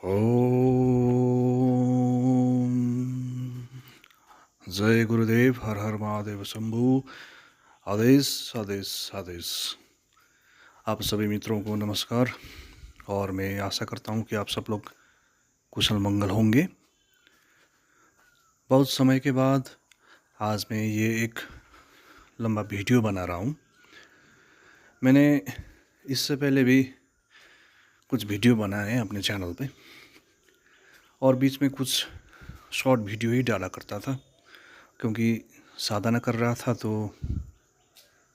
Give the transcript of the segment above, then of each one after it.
ओम जय गुरुदेव। हर हर महादेव शंभु। आदेश आदेश आदेश। आप सभी मित्रों को नमस्कार। और मैं आशा करता हूँ कि आप सब लोग कुशल मंगल होंगे। बहुत समय के बाद आज मैं ये एक लंबा वीडियो बना रहा हूँ। मैंने इससे पहले भी कुछ वीडियो बनाए हैं अपने चैनल पे, और बीच में कुछ शॉर्ट वीडियो ही डाला करता था, क्योंकि साधना कर रहा था तो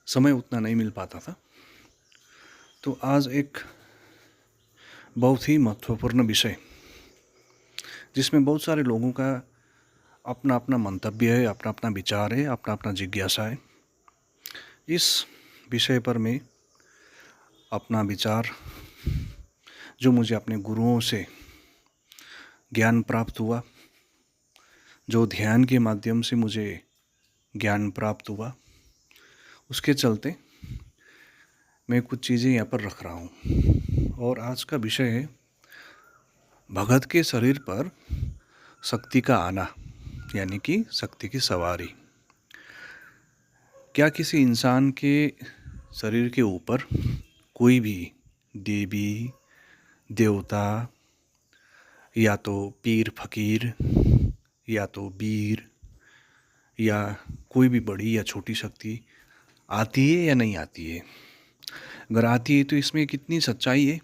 समय उतना नहीं मिल पाता था। तो आज एक बहुत ही महत्वपूर्ण विषय, जिसमें बहुत सारे लोगों का अपना अपना मंतव्य है, अपना अपना विचार है, अपना अपना जिज्ञासा है। इस विषय पर मैं अपना विचार, जो मुझे अपने गुरुओं से ज्ञान प्राप्त हुआ, जो ध्यान के माध्यम से मुझे ज्ञान प्राप्त हुआ, उसके चलते मैं कुछ चीज़ें यहाँ पर रख रहा हूँ। और आज का विषय है भगत के शरीर पर शक्ति का आना, यानी कि शक्ति की सवारी। क्या किसी इंसान के शरीर के ऊपर कोई भी देवी, देवता, या तो पीर फकीर, या तो वीर, या कोई भी बड़ी या छोटी शक्ति आती है या नहीं आती है? अगर आती है तो इसमें कितनी सच्चाई है,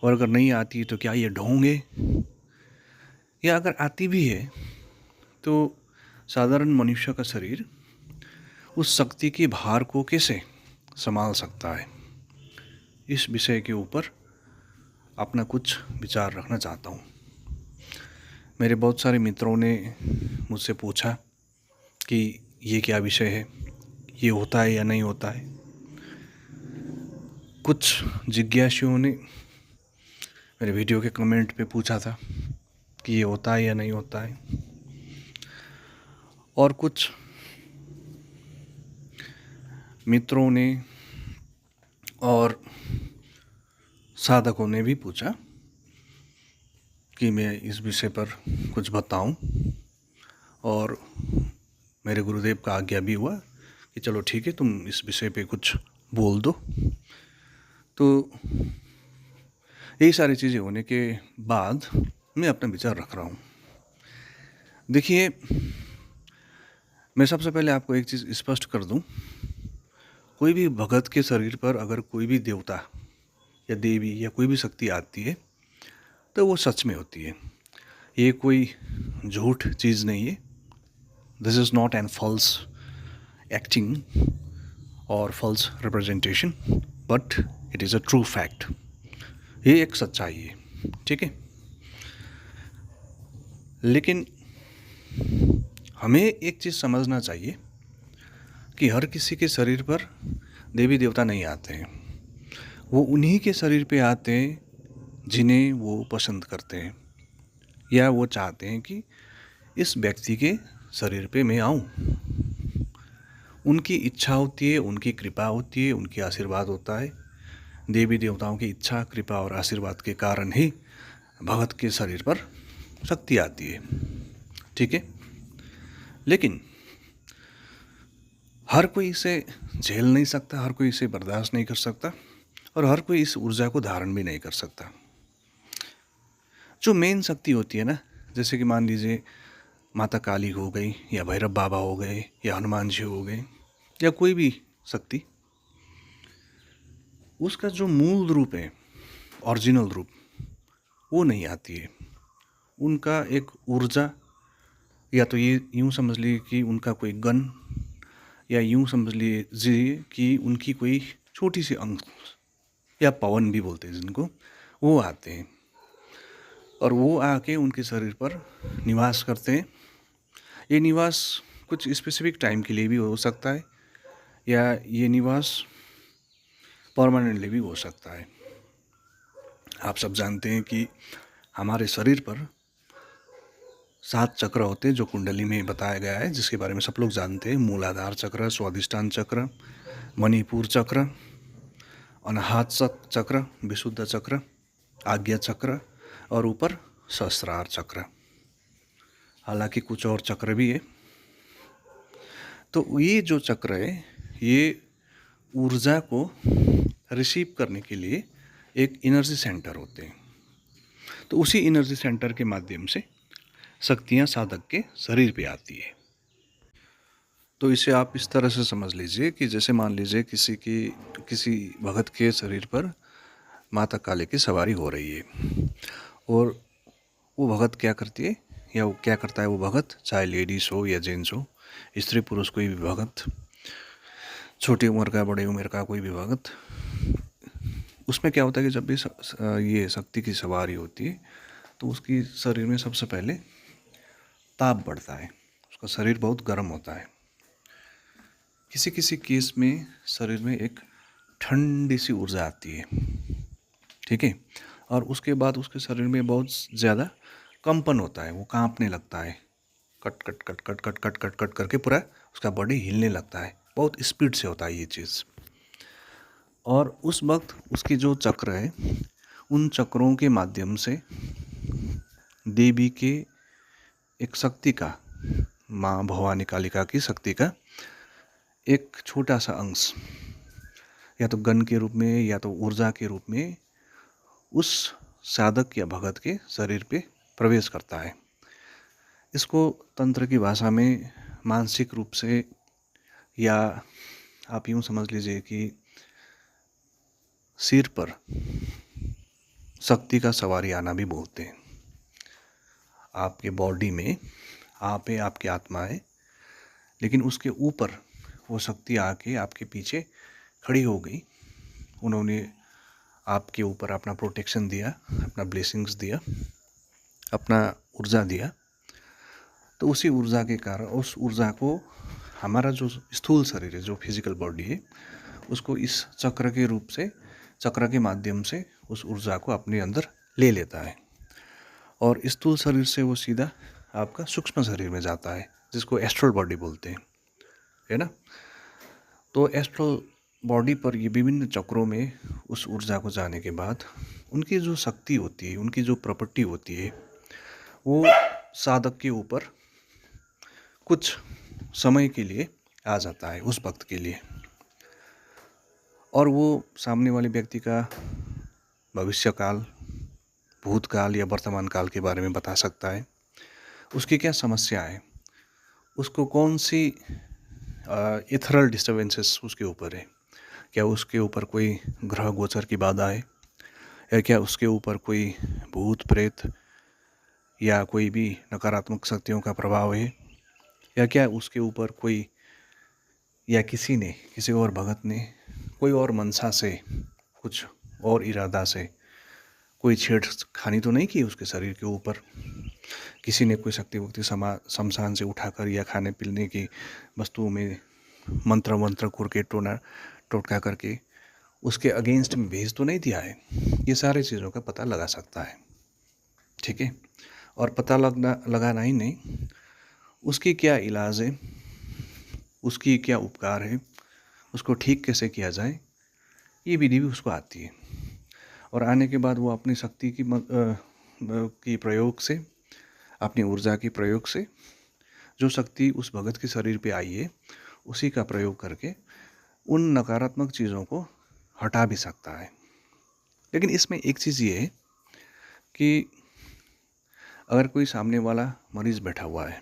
और अगर नहीं आती है तो क्या ये ढोंग है? या अगर आती भी है तो साधारण मनुष्य का शरीर उस शक्ति के भार को कैसे संभाल सकता है? इस विषय के ऊपर अपना कुछ विचार रखना चाहता हूँ। मेरे बहुत सारे मित्रों ने मुझसे पूछा कि ये क्या विषय है, ये होता है या नहीं होता है। कुछ जिज्ञासुओं ने मेरे वीडियो के कमेंट पे पूछा था कि ये होता है या नहीं होता है, और कुछ मित्रों ने और साधकों ने भी पूछा कि मैं इस विषय पर कुछ बताऊं, और मेरे गुरुदेव का आज्ञा भी हुआ कि चलो ठीक है, तुम इस विषय पे कुछ बोल दो। तो यही सारी चीज़ें होने के बाद मैं अपना विचार रख रहा हूँ। देखिए, मैं सबसे पहले आपको एक चीज़ स्पष्ट कर दूं। कोई भी भगत के शरीर पर अगर कोई भी देवता या देवी या कोई भी शक्ति आती है तो वो सच में होती है। ये कोई झूठ चीज़ नहीं है। This is not an false acting और false representation, but it is a true fact. ये एक सच्चाई है, ठीक है। लेकिन हमें एक चीज़ समझना चाहिए कि हर किसी के शरीर पर देवी देवता नहीं आते हैं। वो उन्हीं के शरीर पे आते हैं जिन्हें वो पसंद करते हैं, या वो चाहते हैं कि इस व्यक्ति के शरीर पे मैं आऊँ। उनकी इच्छा होती है, उनकी कृपा होती है, उनकी आशीर्वाद होता है। देवी देवताओं की इच्छा, कृपा और आशीर्वाद के कारण ही भगत के शरीर पर शक्ति आती है, ठीक है। लेकिन हर कोई इसे झेल नहीं सकता, हर कोई इसे बर्दाश्त नहीं कर सकता, और हर कोई इस ऊर्जा को धारण भी नहीं कर सकता। जो मेन शक्ति होती है ना, जैसे कि मान लीजिए माता काली हो गई, या भैरव बाबा हो गए, या हनुमान जी हो गए, या कोई भी शक्ति, उसका जो मूल रूप है, ओरिजिनल रूप, वो नहीं आती है। उनका एक ऊर्जा, या तो ये यूँ समझ लीजिए कि उनका कोई गन, या यूँ समझ लीजिए कि उनकी कोई छोटी सी अंश, या पवन भी बोलते हैं जिनको, वो आते हैं और वो आके उनके शरीर पर निवास करते हैं। ये निवास कुछ स्पेसिफिक टाइम के लिए भी हो सकता है, या ये निवास परमानेंटली भी हो सकता है। आप सब जानते हैं कि हमारे शरीर पर 7 चक्र होते हैं, जो कुंडली में बताया गया है, जिसके बारे में सब लोग जानते हैं। मूलाधार चक्र, स्वादिष्टान चक्र, मणिपुर चक्र, अनाहत चक्र, विशुद्ध चक्र, आज्ञा चक्र और ऊपर सहस्रार चक्र, हालांकि कुछ और चक्र भी है। तो ये जो चक्र है ये ऊर्जा को रिसीव करने के लिए एक एनर्जी सेंटर होते हैं। तो उसी एनर्जी सेंटर के माध्यम से शक्तियाँ साधक के शरीर पे आती है। तो इसे आप इस तरह से समझ लीजिए कि जैसे मान लीजिए किसी भगत के शरीर पर माता काली की सवारी हो रही है, और वो भगत क्या करती है या वो क्या करता है, वो भगत चाहे लेडीज़ हो या जेंट्स हो, स्त्री पुरुष कोई भी भगत, छोटी उम्र का बड़ी उम्र का कोई भी भगत, उसमें क्या होता है कि जब भी ये शक्ति की सवारी होती है तो उसकी शरीर में सबसे पहले ताप बढ़ता है, उसका शरीर बहुत गर्म होता है। किसी किसी केस में शरीर में एक ठंडी सी ऊर्जा आती है, ठीक है, और उसके बाद उसके शरीर में बहुत ज़्यादा कंपन होता है, वो कांपने लगता है, cut cut cut cut cut cut cut cut करके पूरा उसका बॉडी हिलने लगता है, बहुत स्पीड से होता है ये चीज़। और उस वक्त उसकी जो चक्र है, उन चक्रों के माध्यम से देवी के एक शक्ति का, माँ भवानी कालिका की शक्ति का एक छोटा सा अंश, या तो गण के रूप में या तो ऊर्जा के रूप में उस साधक या भगत के शरीर पे प्रवेश करता है। इसको तंत्र की भाषा में मानसिक रूप से, या आप यूँ समझ लीजिए कि सिर पर शक्ति का सवारी आना भी बोलते हैं। आपके बॉडी में आप है, आपकी आत्मा है, लेकिन उसके ऊपर वो शक्ति आके आपके पीछे खड़ी हो गई, उन्होंने आपके ऊपर अपना प्रोटेक्शन दिया, अपना ब्लेसिंग्स दिया, अपना ऊर्जा दिया। तो उसी ऊर्जा के कारण उस ऊर्जा को हमारा जो स्थूल शरीर है, जो फिजिकल बॉडी है, उसको इस चक्र के रूप से, चक्र के माध्यम से उस ऊर्जा को अपने अंदर ले लेता है, और स्थूल शरीर से वो सीधा आपका सूक्ष्म शरीर में जाता है, जिसको एस्ट्रल बॉडी बोलते हैं, है ना। तो एस्ट्रल बॉडी पर ये विभिन्न चक्रों में उस ऊर्जा को जाने के बाद उनकी जो शक्ति होती है, उनकी जो प्रॉपर्टी होती है, वो साधक के ऊपर कुछ समय के लिए आ जाता है, उस वक्त के लिए, और वो सामने वाले व्यक्ति का भविष्यकाल, भूतकाल या वर्तमान काल के बारे में बता सकता है। उसकी क्या समस्या है, उसको कौन सी इथरल डिस्टर्बेंसेस उसके ऊपर है, क्या उसके ऊपर कोई ग्रह गोचर की बाधा है, या क्या उसके ऊपर कोई भूत प्रेत या कोई भी नकारात्मक शक्तियों का प्रभाव है, या क्या उसके ऊपर कोई, या किसी ने, किसी और भगत ने कोई और मनसा से, कुछ और इरादा से कोई छेड़खानी तो नहीं की उसके शरीर के ऊपर, किसी ने कोई शक्ति वक्ति शमशान से उठाकर या खाने पीने की वस्तुओं में मंत्र वंत्र करके टोटका करके उसके अगेंस्ट में भेज तो नहीं दिया है। ये सारी चीज़ों का पता लगा सकता है, ठीक है। और पता लगाना ही नहीं, उसकी क्या इलाज है, उसकी क्या उपकार है, उसको ठीक कैसे किया जाए, ये विधि भी उसको आती है। और आने के बाद वो अपनी शक्ति की प्रयोग से, अपनी ऊर्जा की प्रयोग से, जो शक्ति उस भगत के शरीर पे आई है, उसी का प्रयोग करके उन नकारात्मक चीज़ों को हटा भी सकता है। लेकिन इसमें एक चीज़ ये है कि अगर कोई सामने वाला मरीज़ बैठा हुआ है,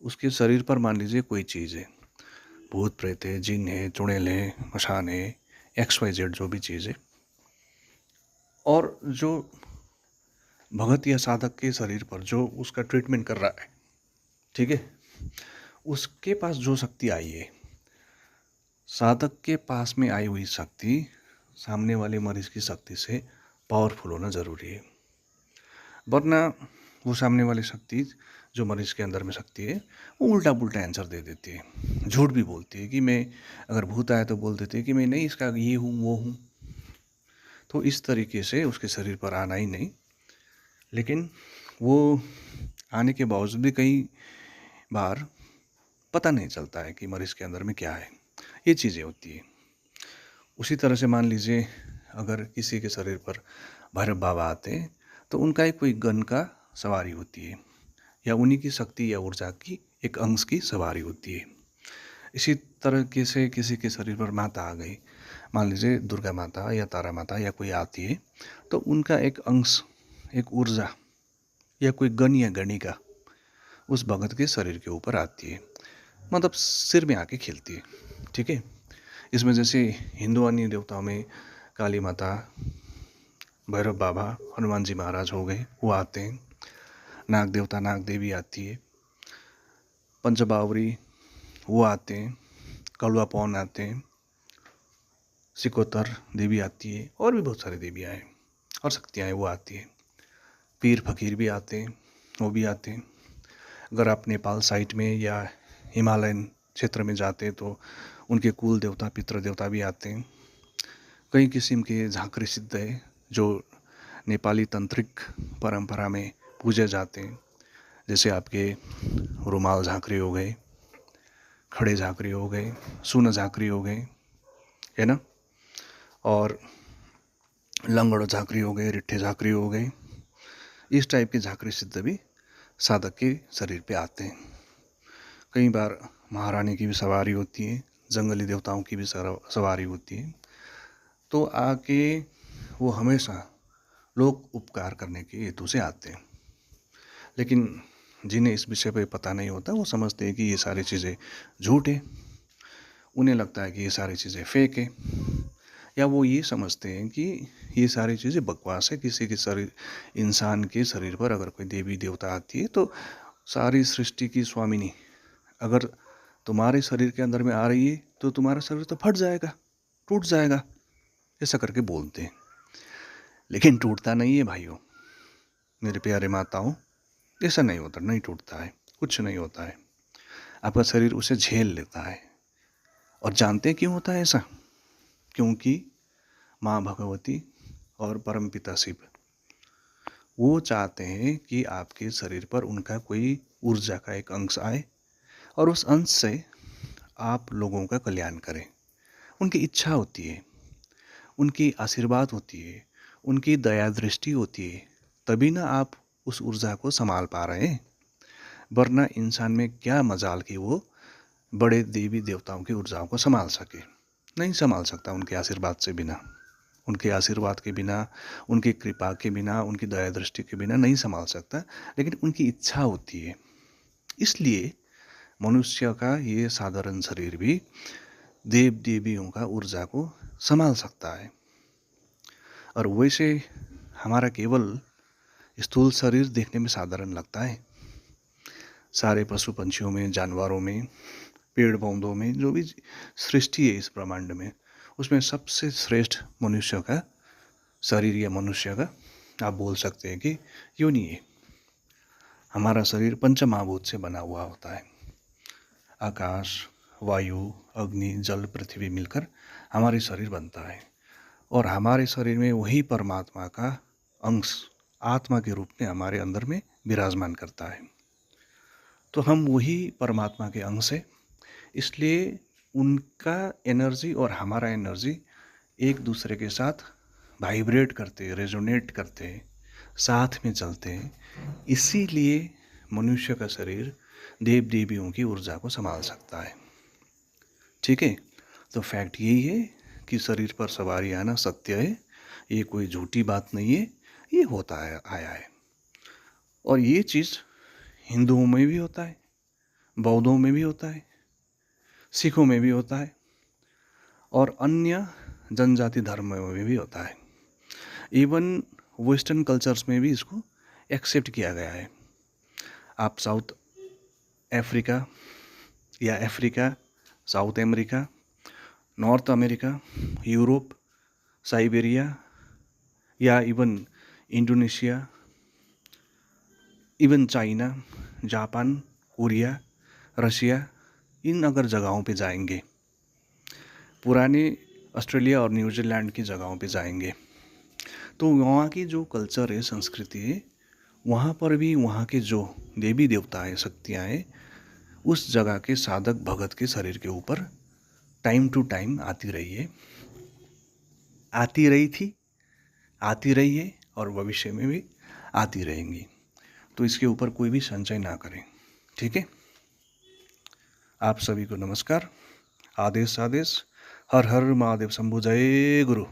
उसके शरीर पर मान लीजिए कोई चीज़ है, भूत प्रेत है, जिन है, चुड़ैल है, मशान है, XYZ जो भी चीज़ है, और जो भगत या साधक के शरीर पर जो उसका ट्रीटमेंट कर रहा है, ठीक है, उसके पास जो शक्ति आई है, साधक के पास में आई हुई शक्ति सामने वाले मरीज की शक्ति से पावरफुल होना ज़रूरी है। वरना वो सामने वाली शक्ति, जो मरीज के अंदर में शक्ति है, वो उल्टा पुल्टा आंसर दे देती है, झूठ भी बोलती है कि मैं, अगर भूत आया तो बोल देती है कि मैं नहीं, इसका ये हूँ वो हूँ। तो इस तरीके से उसके शरीर पर आना ही नहीं, लेकिन वो आने के बावजूद भी कई बार पता नहीं चलता है कि मरीज के अंदर में क्या है, ये चीज़ें होती है। उसी तरह से मान लीजिए अगर किसी के शरीर पर भैरव बाबा आते हैं तो उनका एक कोई गन का सवारी होती है, या उन्हीं की शक्ति या ऊर्जा की एक अंश की सवारी होती है। इसी तरह से किसी के शरीर पर माता आ गई, मान लीजिए दुर्गा माता या तारा माता या कोई आती है, तो उनका एक अंश, एक ऊर्जा या कोई गण या गणिका उस भगत के शरीर के ऊपर आती है, मतलब सिर में आके खेलती है। ठीक है, इसमें जैसे हिंदू अन्य देवताओं में काली माता, भैरव बाबा, हनुमान जी महाराज हो गए, वो आते हैं। नाग देवता नाग देवी आती है, पंचबावरी वो आते हैं, कलवा पौन आते हैं, सिकोतर देवी आती है, और भी बहुत सारी देवियाँ हैं और शक्तियाँ हैं वो आती है। पीर फकीर भी आते हैं, वो भी आते हैं। अगर आप नेपाल साइड में या हिमालयन क्षेत्र में जाते हैं तो उनके कुल देवता पितृ देवता भी आते हैं। कई किस्म के झांकरी सिद्ध है जो नेपाली तंत्रिक परंपरा में पूजे जाते हैं, जैसे आपके रुमाल झांकरी हो गए, खड़े झांकरी हो गए, सुन झांकरी हो गए, है ना, और लंगड़ झांकरी हो गए, रिट्ठे झांकरी हो गए। इस टाइप के झांकरी सिद्ध भी साधक के शरीर पे आते हैं। कई बार महारानी की भी सवारी होती है, जंगली देवताओं की भी सवारी होती है। तो आके वो हमेशा लोग उपकार करने के हेतु से आते हैं, लेकिन जिन्हें इस विषय पे पता नहीं होता वो समझते हैं कि ये सारी चीज़ें झूठ है, उन्हें लगता है कि ये सारी चीज़ें फेक है, या वो ये समझते हैं कि ये सारी चीज़ें बकवास है। किसी के शरीर, इंसान के शरीर पर अगर कोई देवी देवता आती है तो सारी सृष्टि की स्वामिनी अगर तुम्हारे शरीर के अंदर में आ रही है तो तुम्हारा शरीर तो फट जाएगा, टूट जाएगा, ऐसा करके बोलते हैं। लेकिन टूटता नहीं है भाइयों, मेरे प्यारे माताओं, ऐसा नहीं होता, नहीं टूटता है, कुछ नहीं होता है। आपका शरीर उसे झेल लेता है। और जानते हैं क्यों होता है ऐसा? क्योंकि माँ भगवती और परमपिता शिव वो चाहते हैं कि आपके शरीर पर उनका कोई ऊर्जा का एक अंश आए और उस अंश से आप लोगों का कल्याण करें। उनकी इच्छा होती है, उनकी आशीर्वाद होती है, उनकी दया दृष्टि होती है, तभी ना आप उस ऊर्जा को संभाल पा रहे हैं। वरना इंसान में क्या मजाल कि वो बड़े देवी देवताओं की ऊर्जाओं को संभाल सके, नहीं संभाल सकता उनके आशीर्वाद से बिना। उनके आशीर्वाद के बिना, उनकी कृपा के बिना, उनकी दया दृष्टि के बिना नहीं संभाल सकता। लेकिन उनकी इच्छा होती है, इसलिए मनुष्य का ये साधारण शरीर भी देव देवियों का ऊर्जा को संभाल सकता है। और वैसे हमारा केवल स्थूल शरीर देखने में साधारण लगता है। सारे पशु पंछियों में, जानवरों में, पेड़ पौधों में, जो भी सृष्टि है इस ब्रह्मांड में, उसमें सबसे श्रेष्ठ मनुष्य का शरीर या मनुष्य का आप बोल सकते हैं कि योनि है। हमारा शरीर पंचमहाभूत से बना हुआ होता है। आकाश, वायु, अग्नि, जल, पृथ्वी मिलकर हमारे शरीर बनता है। और हमारे शरीर में वही परमात्मा का अंश आत्मा के रूप में हमारे अंदर में विराजमान करता है। तो हम वही परमात्मा के अंश है, इसलिए उनका एनर्जी और हमारा एनर्जी एक दूसरे के साथ वाइब्रेट करते, रेजोनेट करते, साथ में चलते हैं। इसीलिए मनुष्य का शरीर देव देवियों की ऊर्जा को संभाल सकता है। ठीक है, तो फैक्ट यही है कि शरीर पर सवारी आना सत्य है, ये कोई झूठी बात नहीं है, ये होता है, आया है। और ये चीज़ हिंदुओं में भी होता है, बौद्धों में भी होता है, सिखों में भी होता है, और अन्य जनजाति धर्मों में भी होता है। इवन वेस्टर्न कल्चर्स में भी इसको एक्सेप्ट किया गया है। आप साउथ अफ्रीका या Africa, South America, North America, Europe, Siberia या even Indonesia, even China, Japan, Korea, Russia, इन अगर जगहों पे जाएंगे, पुराने ऑस्ट्रेलिया और न्यूजीलैंड की जगहों पे जाएंगे, तो वहाँ की जो कल्चर है, संस्कृति है, वहाँ पर भी वहाँ के जो देवी देवता है, शक्तियाँ हैं, उस जगह के साधक भगत के शरीर के ऊपर टाइम टू टाइम आती रही है, आती रही थी, आती रही है और भविष्य में भी आती रहेंगी। तो इसके ऊपर कोई भी संचय ना करें, ठीक है। आप सभी को नमस्कार। आदेश आदेश। हर हर महादेव शंभु। जय गुरु।